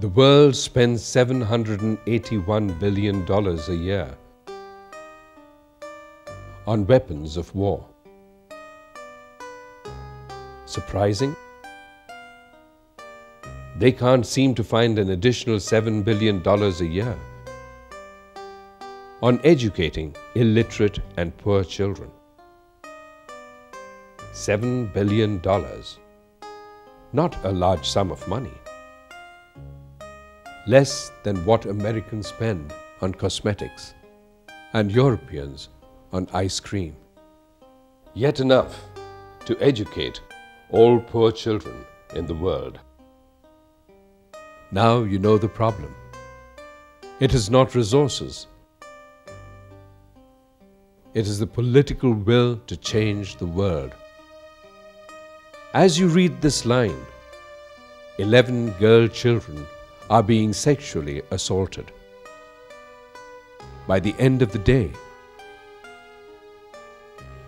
The world spends $781 billion a year on weapons of war. Surprising? They can't seem to find an additional $7 billion a year on educating illiterate and poor children. $7 billion. Not a large sum of money. Less than what Americans spend on cosmetics and Europeans on ice cream. Yet enough to educate all poor children in the world. Now you know the problem. It is not resources. It is the political will to change the world. As you read this line, 11 girl children are being sexually assaulted. By the end of the day,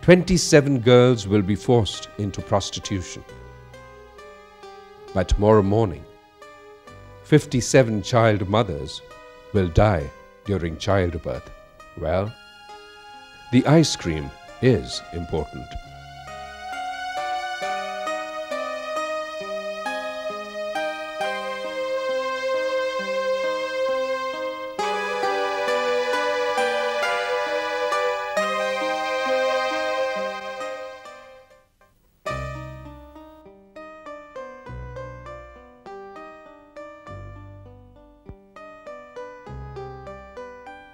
27 girls will be forced into prostitution. By tomorrow morning, 57 child mothers will die during childbirth. Well, the ice cream is important.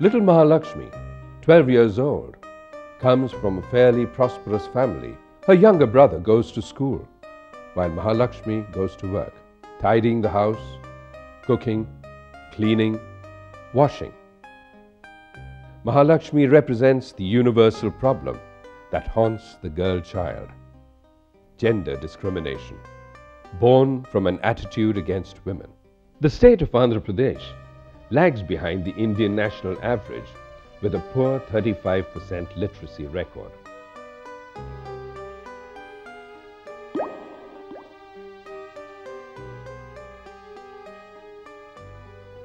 Little Mahalakshmi, 12 years old, comes from a fairly prosperous family. Her younger brother goes to school, while Mahalakshmi goes to work, tidying the house, cooking, cleaning, washing. Mahalakshmi represents the universal problem that haunts the girl child: gender discrimination, born from an attitude against women. The state of Andhra Pradesh lags behind the Indian national average with a poor 35% literacy record.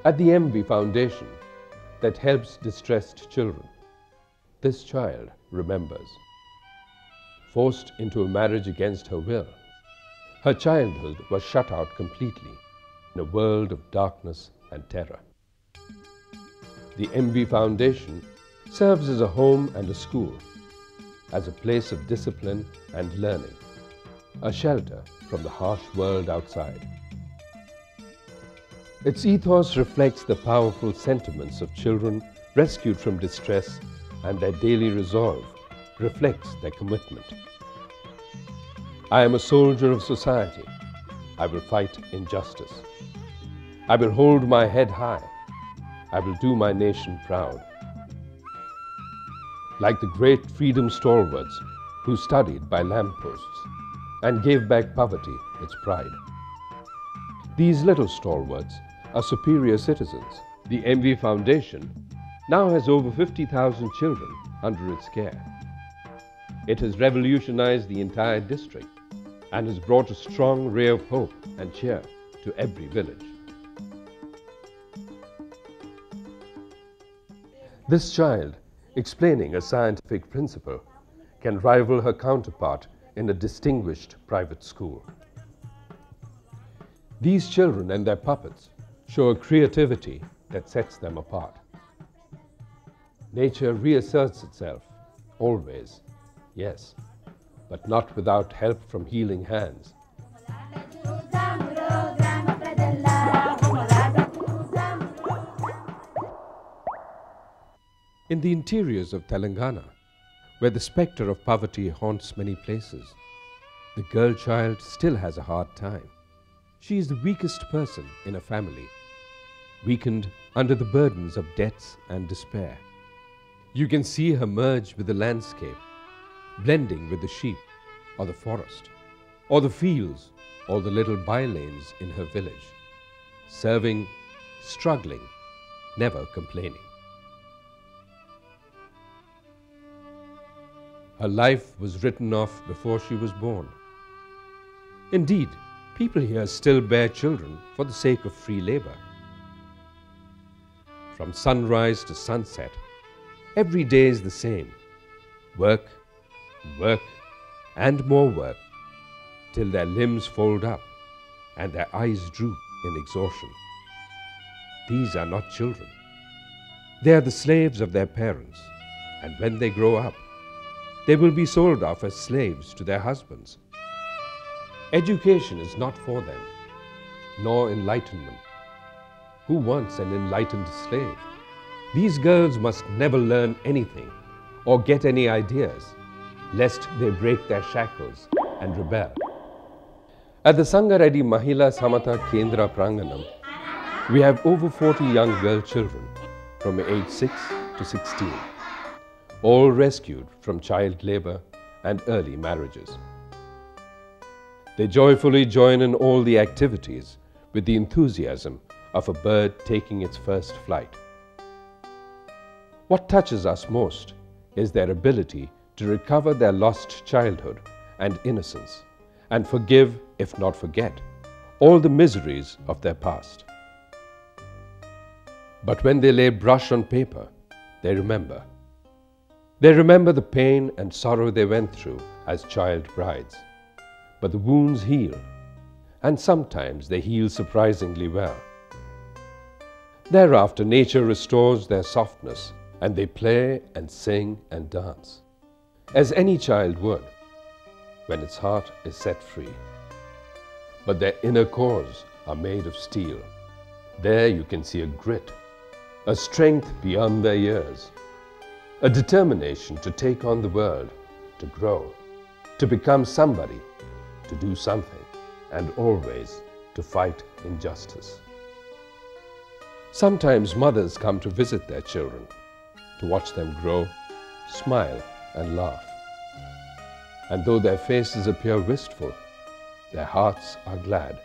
At the MV Foundation that helps distressed children, this child remembers. Forced into a marriage against her will, her childhood was shut out completely in a world of darkness and terror. The MV Foundation serves as a home and a school, as a place of discipline and learning, a shelter from the harsh world outside. Its ethos reflects the powerful sentiments of children rescued from distress, and their daily resolve reflects their commitment. I am a soldier of society. I will fight injustice. I will hold my head high. I will do my nation proud. Like the great freedom stalwarts who studied by lampposts and gave back poverty its pride. These little stalwarts are superior citizens. The MV Foundation now has over 50,000 children under its care. It has revolutionized the entire district and has brought a strong ray of hope and cheer to every village. This child, explaining a scientific principle, can rival her counterpart in a distinguished private school. These children and their puppets show a creativity that sets them apart. Nature reasserts itself, always, yes, but not without help from healing hands. In the interiors of Telangana, where the spectre of poverty haunts many places, the girl child still has a hard time. She is the weakest person in a family, weakened under the burdens of debts and despair. You can see her merge with the landscape, blending with the sheep or the forest, or the fields or the little bylanes in her village, serving, struggling, never complaining. Her life was written off before she was born. Indeed, People here still bear children for the sake of free labor. From sunrise to sunset, every day is the same. Work, work, and more work, till their limbs fold up and their eyes droop in exhaustion. These are not children. They are the slaves of their parents, and when they grow up, they will be sold off as slaves to their husbands. Education is not for them, nor enlightenment. Who wants an enlightened slave? These girls must never learn anything or get any ideas, lest they break their shackles and rebel. At the Sangareddy Mahila Samata Kendra Pranganam, we have over 40 young girl children from age 6 to 16, all rescued from child labor and early marriages. They joyfully join in all the activities with the enthusiasm of a bird taking its first flight. What touches us most is their ability to recover their lost childhood and innocence and forgive, if not forget, all the miseries of their past. But when they lay brush on paper, they remember. They remember the pain and sorrow they went through as child brides. But the wounds heal, and sometimes they heal surprisingly well. Thereafter, nature restores their softness, and they play and sing and dance, as any child would, when its heart is set free. But their inner cores are made of steel. There you can see a grit, a strength beyond their years, a determination to take on the world, to grow, to become somebody, to do something, and always to fight injustice. Sometimes mothers come to visit their children, to watch them grow, smile, and laugh. And though their faces appear wistful, their hearts are glad.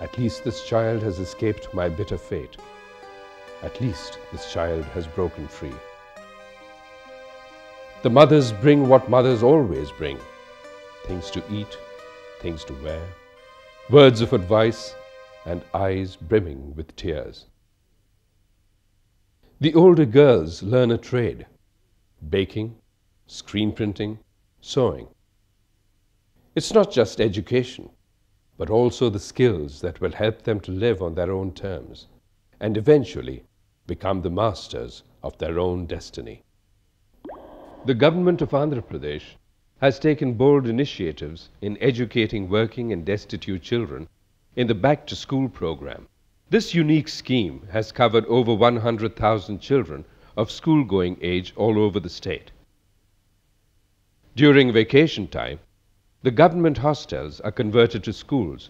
At least this child has escaped my bitter fate. At least this child has broken free. The mothers bring what mothers always bring: things to eat, things to wear, words of advice, and eyes brimming with tears. The older girls learn a trade: baking, screen printing, sewing. It's not just education, but also the skills that will help them to live on their own terms and eventually become the masters of their own destiny. The government of Andhra Pradesh has taken bold initiatives in educating working and destitute children in the Back to School program. This unique scheme has covered over 100,000 children of school-going age all over the state. During vacation time, the government hostels are converted to schools,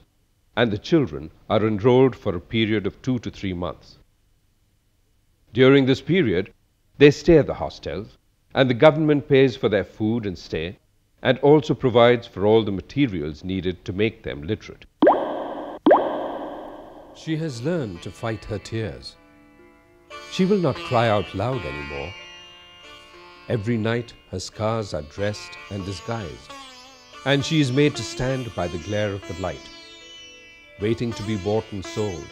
and the children are enrolled for a period of 2 to 3 months. During this period, they stay at the hostels, and the government pays for their food and stay, and also provides for all the materials needed to make them literate. She has learned to fight her tears. She will not cry out loud anymore. Every night her scars are dressed and disguised, and she is made to stand by the glare of the light, waiting to be bought and sold,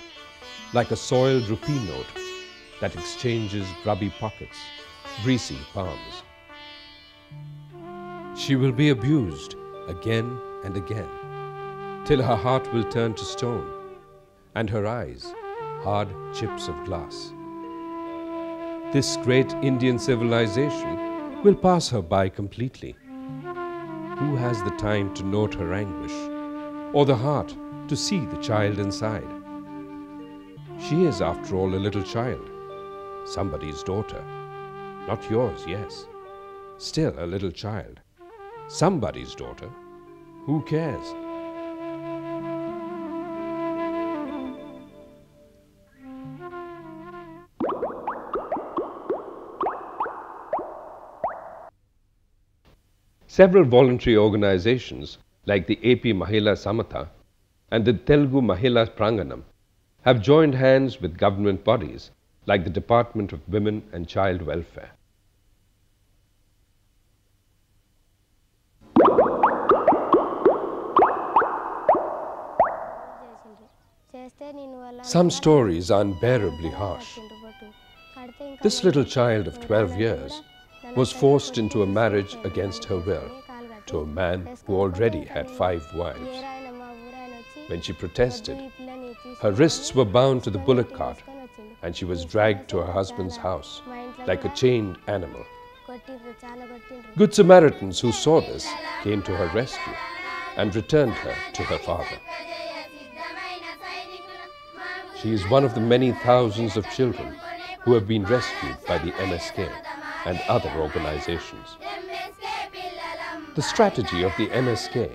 like a soiled rupee note that exchanges grubby pockets, greasy palms. She will be abused again and again, till her heart will turn to stone, and her eyes hard chips of glass. This great Indian civilization will pass her by completely. Who has the time to note her anguish, or the heart to see the child inside? She is, after all, a little child, somebody's daughter. Not yours, yes. Still a little child. Somebody's daughter. Who cares? Several voluntary organizations like the AP Mahila Samata and the Telugu Mahila Pranganam have joined hands with government bodies like the Department of Women and Child Welfare. Some stories are unbearably harsh. This little child of 12 years was forced into a marriage against her will to a man who already had 5 wives. When she protested, her wrists were bound to the bullock cart and she was dragged to her husband's house like a chained animal. Good Samaritans who saw this came to her rescue and returned her to her father. She is one of the many thousands of children who have been rescued by the MSK and other organizations. The strategy of the MSK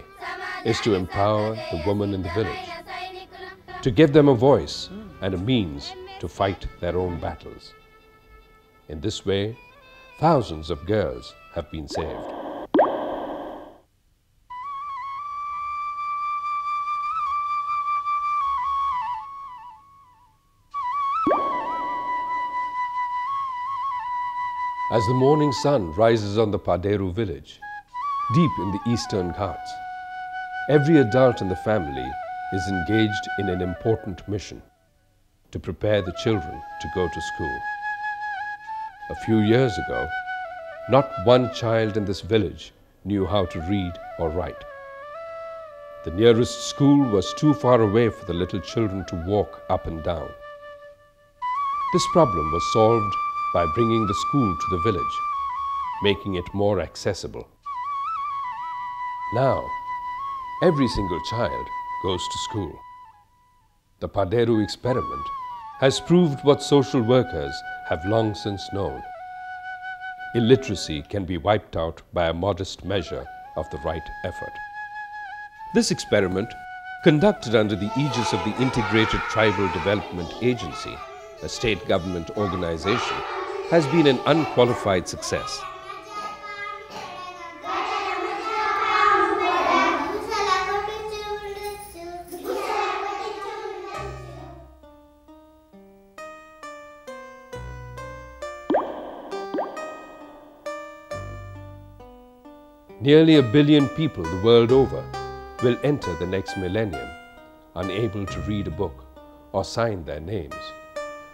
is to empower the women in the village, to give them a voice and a means to fight their own battles. In this way, thousands of girls have been saved. As the morning sun rises on the Paderu village, deep in the eastern Ghats, every adult in the family is engaged in an important mission to prepare the children to go to school. A few years ago, not one child in this village knew how to read or write. The nearest school was too far away for the little children to walk up and down. This problem was solved by bringing the school to the village, making it more accessible. Now, every single child goes to school. The Paderu experiment has proved what social workers have long since known. Illiteracy can be wiped out by a modest measure of the right effort. This experiment, conducted under the aegis of the Integrated Tribal Development Agency, a state government organization, has been an unqualified success. Nearly 1 billion people the world over will enter the next millennium unable to read a book or sign their names,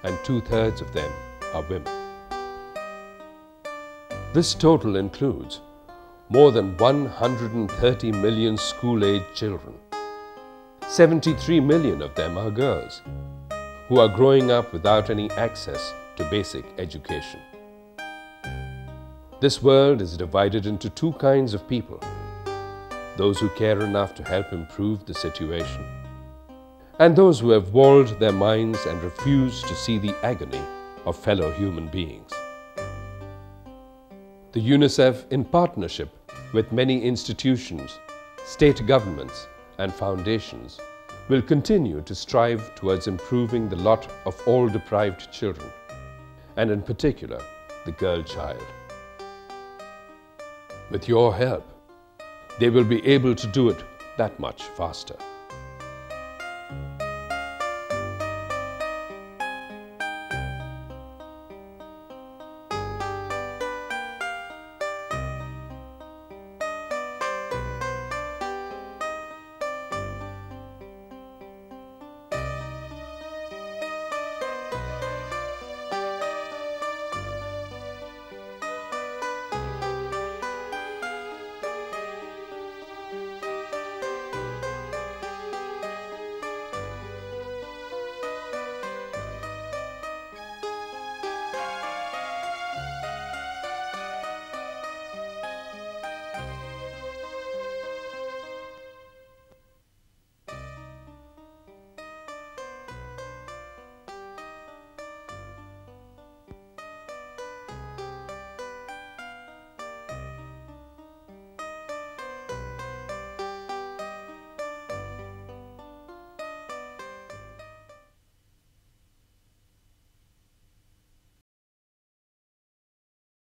and 2/3 of them are women. This total includes more than 130 million school-aged children. 73 million of them are girls who are growing up without any access to basic education. This world is divided into 2 kinds of people: those who care enough to help improve the situation, and those who have walled their minds and refuse to see the agony of fellow human beings. The UNICEF, in partnership with many institutions, state governments, and foundations, will continue to strive towards improving the lot of all deprived children, and in particular, the girl child. With your help, they will be able to do it that much faster.